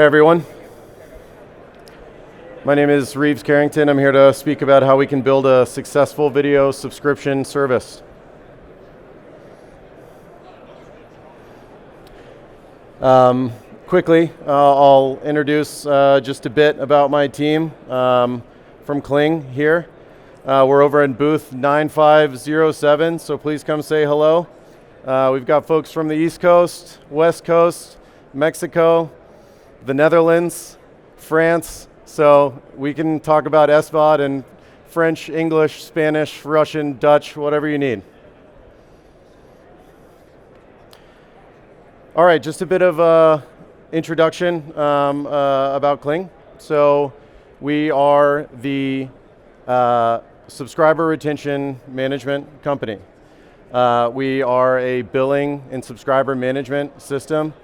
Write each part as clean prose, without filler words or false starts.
Hi everyone. My name is Reeves Carrington. I'm here to speak about how we can build a successful video subscription service. Quickly, I'll introduce just a bit about my team from Kling here. We're over in booth 9507, so please come say hello. We've got folks from the East Coast, West Coast, Mexico, the Netherlands, France, so we can talk about SVOD and French, English, Spanish, Russian, Dutch, whatever you need. All right, just a bit of introduction about Kling. So we are the subscriber retention management company. We are a billing and subscriber management system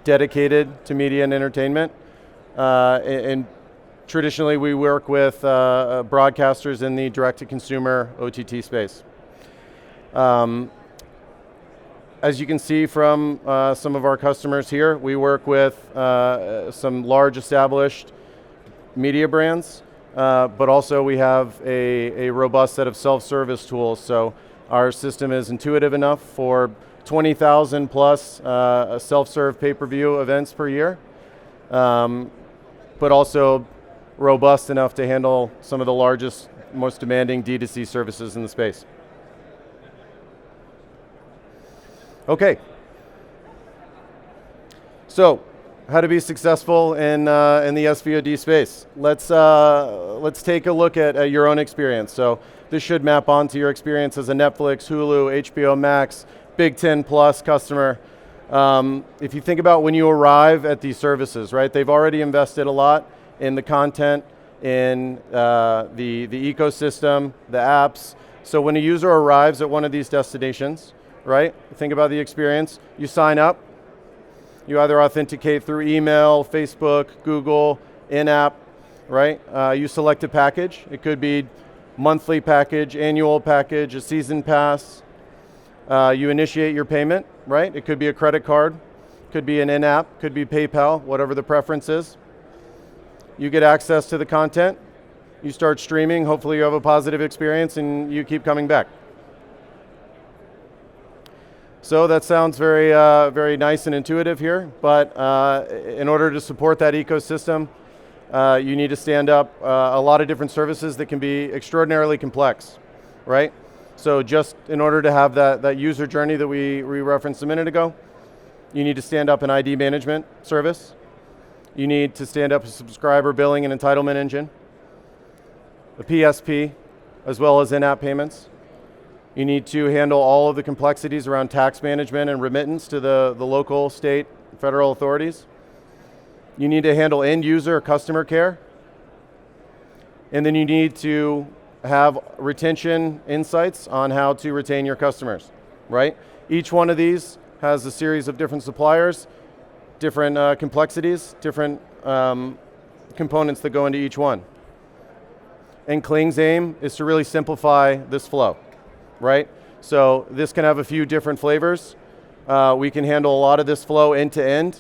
dedicated to media and entertainment. And traditionally we work with broadcasters in the direct-to-consumer OTT space. As you can see from some of our customers here, we work with some large established media brands, but also we have a robust set of self-service tools. So our system is intuitive enough for 20,000 plus self-serve pay-per-view events per year, but also robust enough to handle some of the largest, most demanding D2C services in the space. Okay, so how to be successful in the SVOD space. Let's take a look at your own experience. So this should map onto your experience as a Netflix, Hulu, HBO Max, Big 10 Plus customer. If you think about when you arrive at these services, right, they've already invested a lot in the content, in the ecosystem, the apps. So when a user arrives at one of these destinations, right, think about the experience, you sign up, you either authenticate through email, Facebook, Google, in-app, right? You select a package. It could be monthly package, annual package, a season pass. You initiate your payment, right? It could be a credit card, could be an in-app, could be PayPal, whatever the preference is. You get access to the content. You start streaming. Hopefully you have a positive experience and you keep coming back. So that sounds very, very nice and intuitive here, but in order to support that ecosystem, you need to stand up a lot of different services that can be extraordinarily complex, right? So just in order to have that user journey that we referenced a minute ago, you need to stand up an ID management service. You need to stand up a subscriber billing and entitlement engine, a PSP, as well as in-app payments. You need to handle all of the complexities around tax management and remittance to the local, state, federal authorities. You need to handle end user customer care. And then you need to have retention insights on how to retain your customers, right? Each one of these has a series of different suppliers, different complexities, different components that go into each one. And Kling's aim is to really simplify this flow, right? So this can have a few different flavors. We can handle a lot of this flow end to end,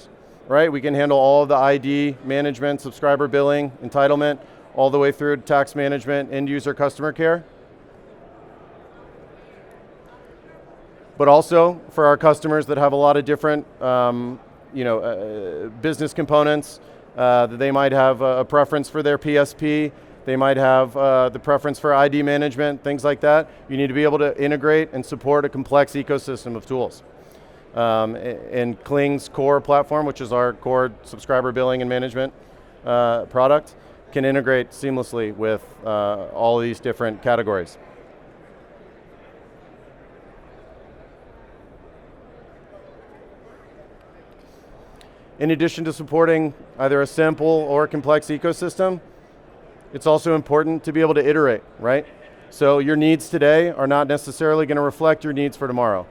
right? We can handle all of the ID management, subscriber billing, entitlement, all the way through to tax management, end user customer care. But also for our customers that have a lot of different business components, that they might have a preference for their PSP, they might have the preference for ID management, things like that. You need to be able to integrate and support a complex ecosystem of tools. And Kling's core platform, which is our core subscriber billing and management product, can integrate seamlessly with all of these different categories. In addition to supporting either a simple or a complex ecosystem, it's also important to be able to iterate, right? So your needs today are not necessarily going to reflect your needs for tomorrow.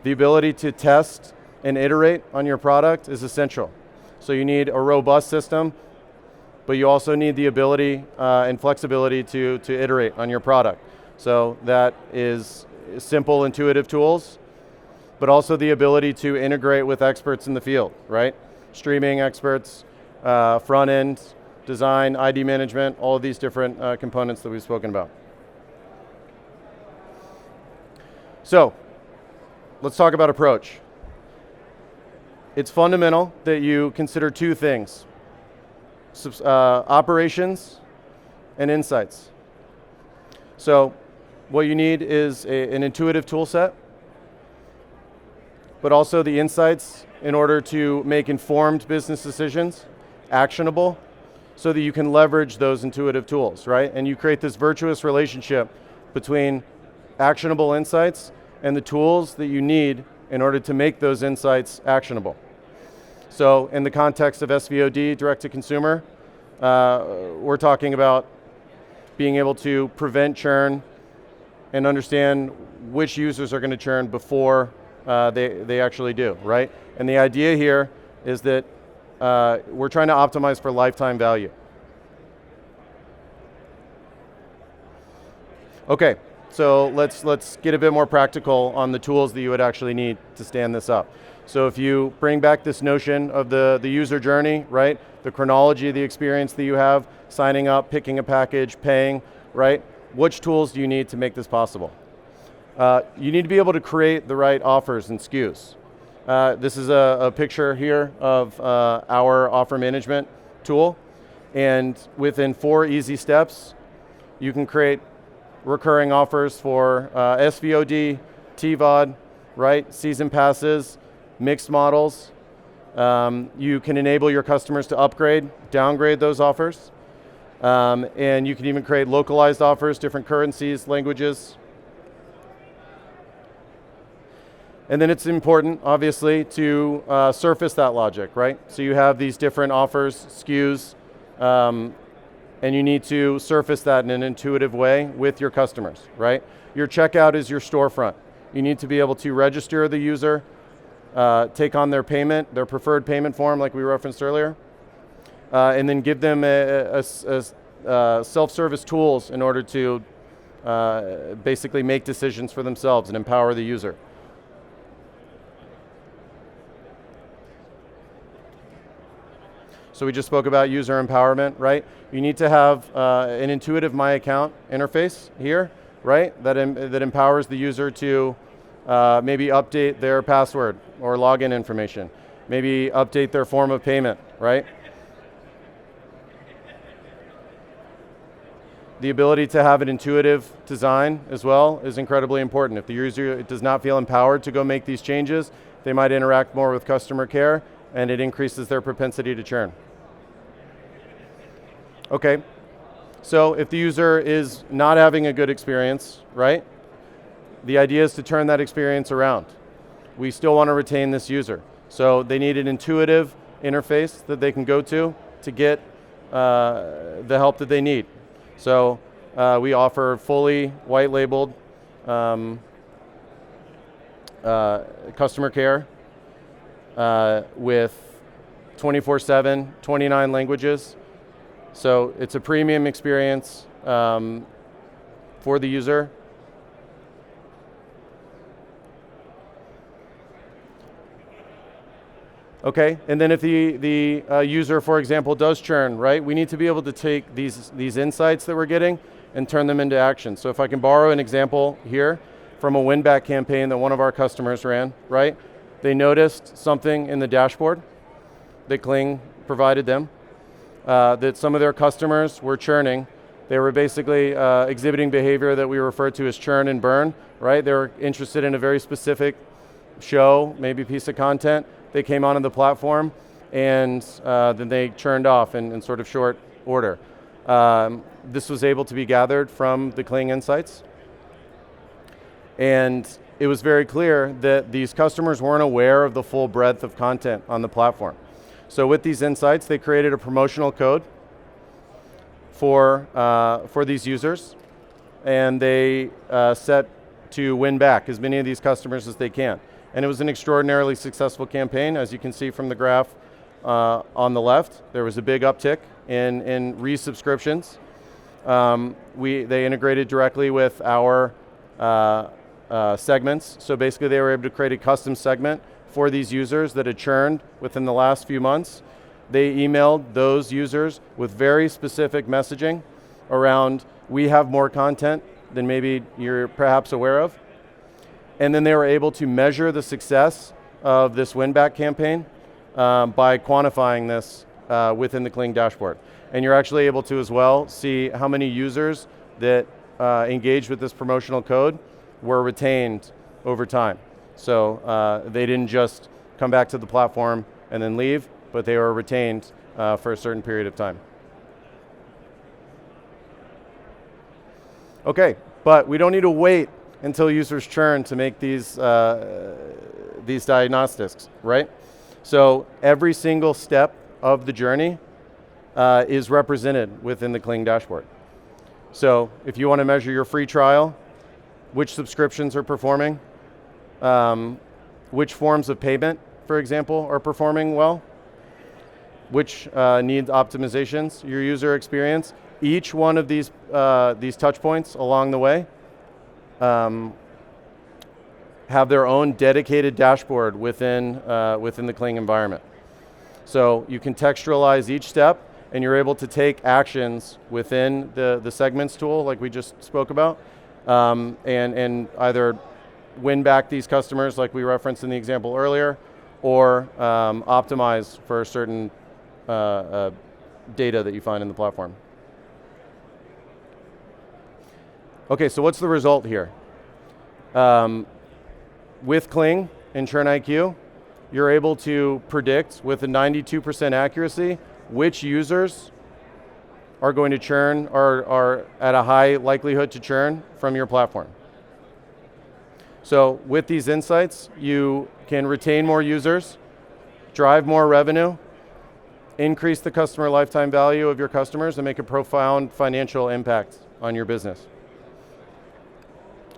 The ability to test and iterate on your product is essential. So you need a robust system, but you also need the ability and flexibility to iterate on your product. So that is simple, intuitive tools, but also the ability to integrate with experts in the field, right? Streaming experts, front end, design, ID management, all of these different components that we've spoken about. So, let's talk about approach. It's fundamental that you consider two things, operations and insights. So, what you need is an intuitive tool set, but also the insights in order to make informed business decisions, actionable, so that you can leverage those intuitive tools, right? And you create this virtuous relationship between actionable insights and the tools that you need in order to make those insights actionable. So in the context of SVOD, direct to consumer, we're talking about being able to prevent churn and understand which users are going to churn before they actually do, right? And the idea here is that we're trying to optimize for lifetime value. Okay, so let's get a bit more practical on the tools that you would actually need to stand this up. So if you bring back this notion of the user journey, right? The chronology of the experience that you have, signing up, picking a package, paying, right? Which tools do you need to make this possible? You need to be able to create the right offers and SKUs. This is a picture here of our offer management tool, and within 4 easy steps, you can create recurring offers for SVOD, TVOD, right? Season passes, mixed models. You can enable your customers to upgrade, downgrade those offers. And you can even create localized offers, different currencies, languages. And then it's important, obviously, to surface that logic, right? So you have these different offers, SKUs, and you need to surface that in an intuitive way with your customers, right? Your checkout is your storefront. You need to be able to register the user, take on their payment, their preferred payment form like we referenced earlier, and then give them self-service tools in order to basically make decisions for themselves and empower the user. So we just spoke about user empowerment, right? You need to have an intuitive My Account interface here, right? That empowers the user to maybe update their password or login information, maybe update their form of payment, right? The ability to have an intuitive design as well is incredibly important. If the user does not feel empowered to go make these changes, they might interact more with customer care, and it increases their propensity to churn. Okay, so if the user is not having a good experience, right? The idea is to turn that experience around. We still want to retain this user. So they need an intuitive interface that they can go to get the help that they need. So we offer fully white labeled customer care with 24/7, 29 languages. So it's a premium experience for the user. Okay, and then if the user, for example, does churn, right? We need to be able to take these insights that we're getting and turn them into action. So if I can borrow an example here from a win-back campaign that one of our customers ran, right? They noticed something in the dashboard that Kling provided them, that some of their customers were churning. They were basically exhibiting behavior that we refer to as churn and burn, right? They were interested in a very specific show, maybe piece of content. They came onto the platform, and then they churned off in sort of short order. This was able to be gathered from the Kling insights. And it was very clear that these customers weren't aware of the full breadth of content on the platform. So with these insights, they created a promotional code for these users, and they set to win back as many of these customers as they can. And it was an extraordinarily successful campaign. As you can see from the graph on the left, there was a big uptick in resubscriptions. They integrated directly with our segments. So basically they were able to create a custom segment for these users that had churned within the last few months. they emailed those users with very specific messaging around, we have more content than maybe you're perhaps aware of. And then they were able to measure the success of this win-back campaign by quantifying this within the Kling dashboard. And you're actually able to as well see how many users that engaged with this promotional code were retained over time. So they didn't just come back to the platform and then leave, but they were retained for a certain period of time. Okay, but we don't need to wait until users churn to make these diagnostics, right? So every single step of the journey is represented within the Kling dashboard. So if you want to measure your free trial, which subscriptions are performing, which forms of payment, for example, are performing well, which need optimizations, your user experience, each one of these touch points along the way have their own dedicated dashboard within the Kling environment. So you contextualize each step, and you're able to take actions within the segments tool, like we just spoke about, and either win back these customers, like we referenced in the example earlier, or optimize for certain data that you find in the platform. Okay, so what's the result here? With Kling and ChurnIQ, you're able to predict with a 92% accuracy which users are going to churn or are at a high likelihood to churn from your platform. So with these insights, you can retain more users, drive more revenue, increase the customer lifetime value of your customers, and make a profound financial impact on your business.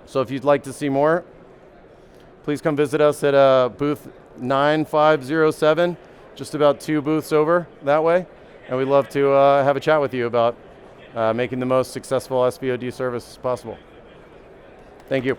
So if you'd like to see more, please come visit us at booth 9507, just about 2 booths over that way. And we'd love to have a chat with you about making the most successful SVOD service possible. Thank you.